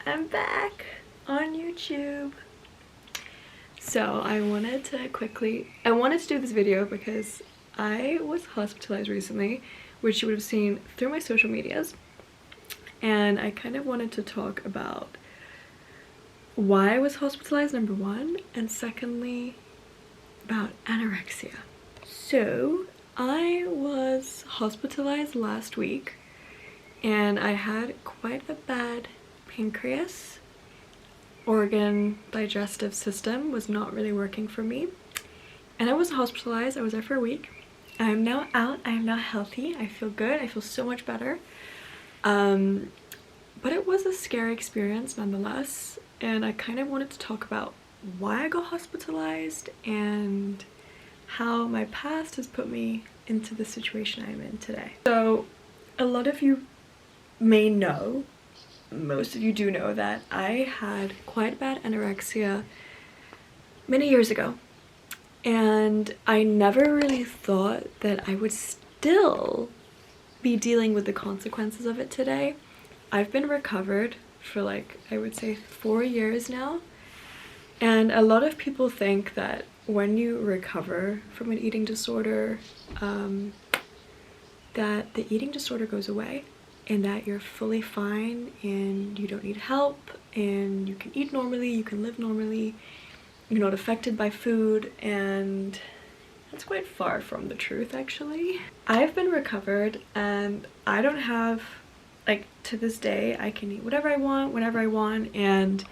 I'm back on YouTube. So I wanted to do this video because I was hospitalized recently, which you would have seen through my social medias, and I kind of wanted to talk about why I was hospitalized, number one, and secondly about anorexia. So I was hospitalized last week and I had quite a bad pancreas. Organ digestive system was not really working for me, and I was hospitalized. I was there for a week. I am now out. I am now healthy. I feel good. I feel so much better. But it was a scary experience nonetheless, and I kind of wanted to talk about why I got hospitalized and how my past has put me into the situation I'm in today. So a lot of you may know, most of you do know, that I had quite bad anorexia many years ago, and I never really thought that I would still be dealing with the consequences of it today. I've been recovered for like, I would say 4 years now, and a lot of people think that when you recover from an eating disorder, that the eating disorder goes away and that you're fully fine and you don't need help and you can eat normally, you can live normally, you're not affected by food, and that's quite far from the truth actually. I've been recovered and I don't have, like, to this day I can eat whatever I want, whenever I want, and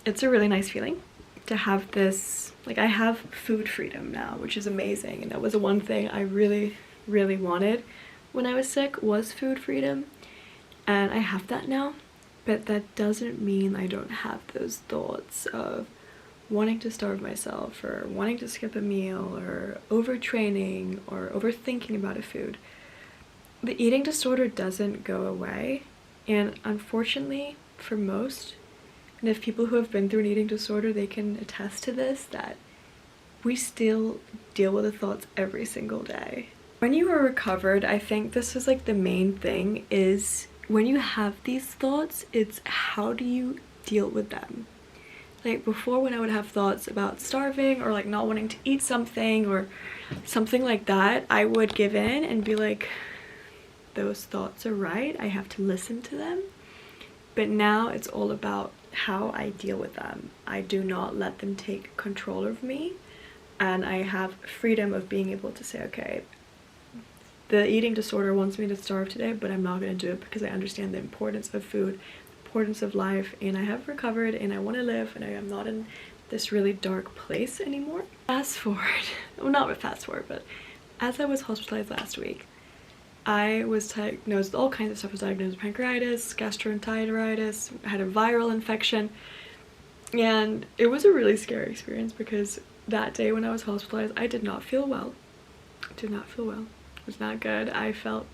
it's a really nice feeling to have this, like, I have food freedom now, which is amazing, and that was the one thing I really wanted when I was sick, was food freedom, and I have that now. But that doesn't mean I don't have those thoughts of wanting to starve myself or wanting to skip a meal or overtraining or overthinking about a food. The eating disorder doesn't go away, and unfortunately for most, and if people who have been through an eating disorder, they can attest to this, that we still deal with the thoughts every single day. When you are recovered, I think this is like the main thing, is when you have these thoughts, it's how do you deal with them? Like before, when I would have thoughts about starving or like not wanting to eat something or something like that, I would give in and be like, those thoughts are right, I have to listen to them. But now it's all about how I deal with them. I do not let them take control of me, and I have freedom of being able to say, okay, the eating disorder wants me to starve today, but I'm not going to do it because I understand the importance of food, the importance of life, and I have recovered and I want to live, and I am not in this really dark place anymore. Fast forward, well, not fast forward, but as I was hospitalized last week, I was diagnosed with all kinds of stuff. I was diagnosed with pancreatitis, gastroenteritis, I had a viral infection, and it was a really scary experience because that day when I was hospitalized, I did not feel well. It was not good. I felt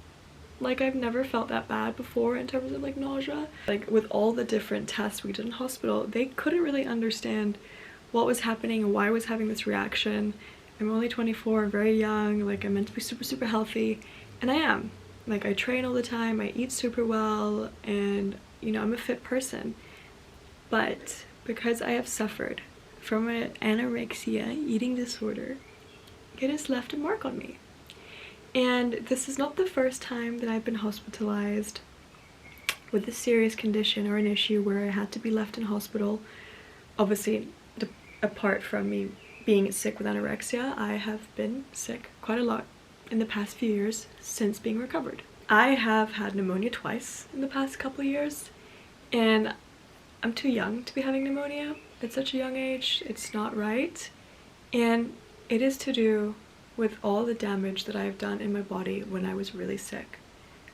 like I've never felt that bad before in terms of like nausea. Like with all the different tests we did in hospital, they couldn't really understand what was happening and why I was having this reaction. I'm only 24, I'm very young, like I'm meant to be super healthy, and I am. Like I train all the time, I eat super well, and you know, I'm a fit person. But because I have suffered from an anorexia eating disorder, it has left a mark on me. And this is not the first time that I've been hospitalized with a serious condition or an issue where I had to be left in hospital. Obviously, apart from me being sick with anorexia, I have been sick quite a lot in the past few years since being recovered. I have had pneumonia twice in the past couple of years, and I'm too young to be having pneumonia at such a young age. It's not right, and it is to do with all the damage that I've done in my body when I was really sick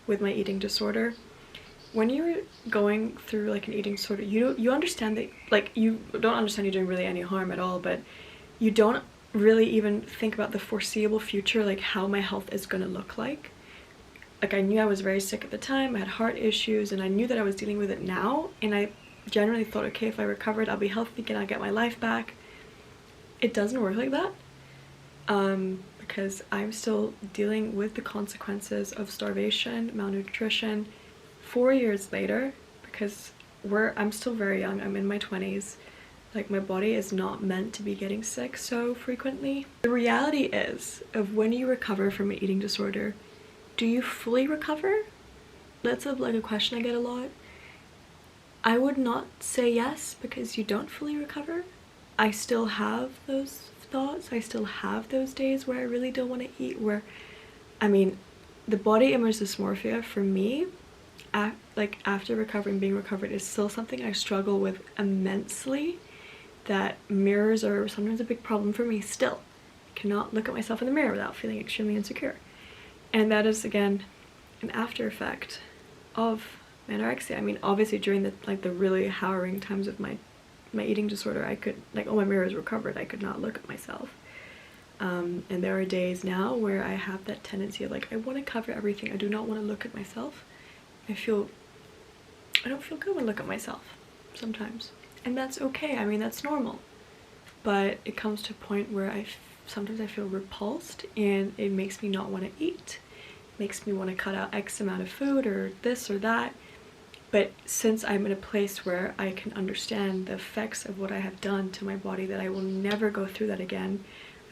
with my eating disorder. When you're going through like an eating disorder, you understand that, like, you don't understand you're doing really any harm at all, but you don't really even think about the foreseeable future, like how my health is gonna look like. Like I knew I was very sick at the time, I had heart issues, and I knew that I was dealing with it now, and I generally thought, okay, if I recovered, I'll be healthy again, I'll get my life back. It doesn't work like that. Because I'm still dealing with the consequences of starvation, malnutrition 4 years later, because I'm still very young, I'm in my 20s. Like, my body is not meant to be getting sick so frequently. The reality is, of when you recover from an eating disorder, do you fully recover? That's like a question I get a lot. I would not say yes, because you don't fully recover. I still have those thoughts, I still have those days where I really don't want to eat, where, I mean, the body image dysmorphia for me, like after recovering, being recovered, is still something I struggle with immensely. That mirrors are sometimes a big problem for me still. I cannot look at myself in the mirror without feeling extremely insecure. And that is, again, an after effect of anorexia. I mean, obviously during the really harrowing times of my eating disorder, I could, like, oh, my mirror is recovered, I could not look at myself. And there are days now where I have that tendency of, like, I want to cover everything, I do not want to look at myself. I don't feel good when I look at myself sometimes. And that's okay, I mean, that's normal. But it comes to a point where sometimes I feel repulsed, and it makes me not want to eat. It makes me want to cut out X amount of food or this or that. But since I'm in a place where I can understand the effects of what I have done to my body, that I will never go through that again,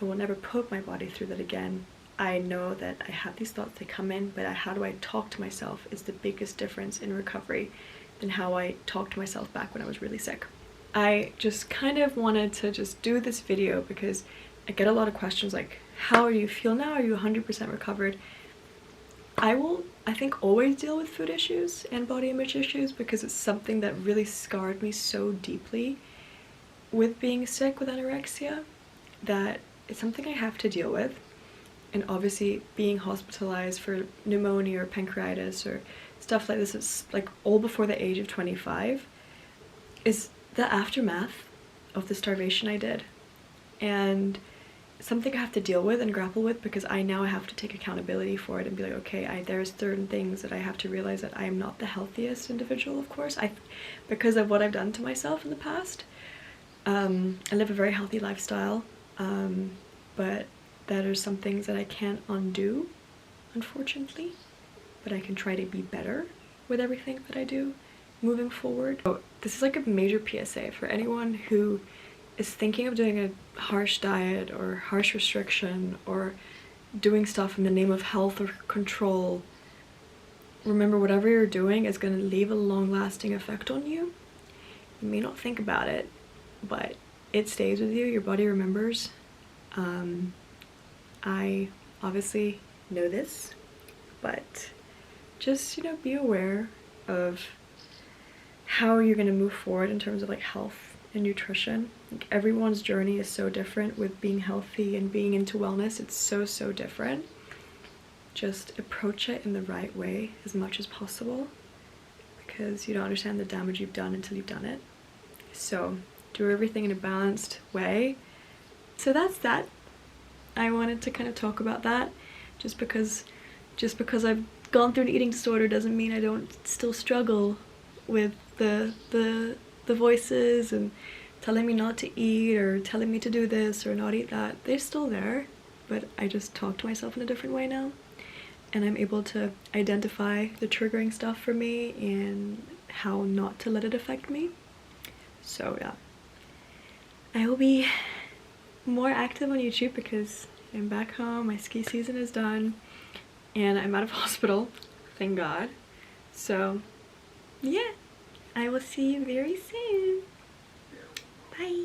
I will never put my body through that again, I know that I have these thoughts, they come in, but how do I talk to myself is the biggest difference in recovery than how I talked to myself back when I was really sick. I just kind of wanted to just do this video because I get a lot of questions like, how do you feel now? Are you 100% recovered? I will, I think, always deal with food issues and body image issues because it's something that really scarred me so deeply with being sick with anorexia, that it's something I have to deal with. And obviously being hospitalized for pneumonia or pancreatitis or stuff like this, it's like all before the age of 25, is the aftermath of the starvation I did, and something I have to deal with and grapple with, because I now have to take accountability for it and be like, okay, there's certain things that I have to realize that I am not the healthiest individual, of course, because of what I've done to myself in the past. I live a very healthy lifestyle, but there are some things that I can't undo, unfortunately, but I can try to be better with everything that I do moving forward. So this is like a major PSA for anyone who is thinking of doing a harsh diet or harsh restriction or doing stuff in the name of health or control. Remember, whatever you're doing is going to leave a long-lasting effect on you. You may not think about it, but it stays with you, your body remembers. I obviously know this, but just, you know, be aware of how you're going to move forward in terms of like health and nutrition. Like, everyone's journey is so different with being healthy and being into wellness. It's so different. Just approach it in the right way as much as possible, because you don't understand the damage you've done until you've done it. So do everything in a balanced way. So that's that. I wanted to kind of talk about that. Just because I've gone through an eating disorder doesn't mean I don't still struggle with the voices and telling me not to eat or telling me to do this or not eat that. They're still there, but I just talk to myself in a different way now, and I'm able to identify the triggering stuff for me and how not to let it affect me. So yeah, I will be more active on YouTube because I'm back home, my ski season is done, and I'm out of hospital, thank God. So yeah, I will see you very soon. Bye.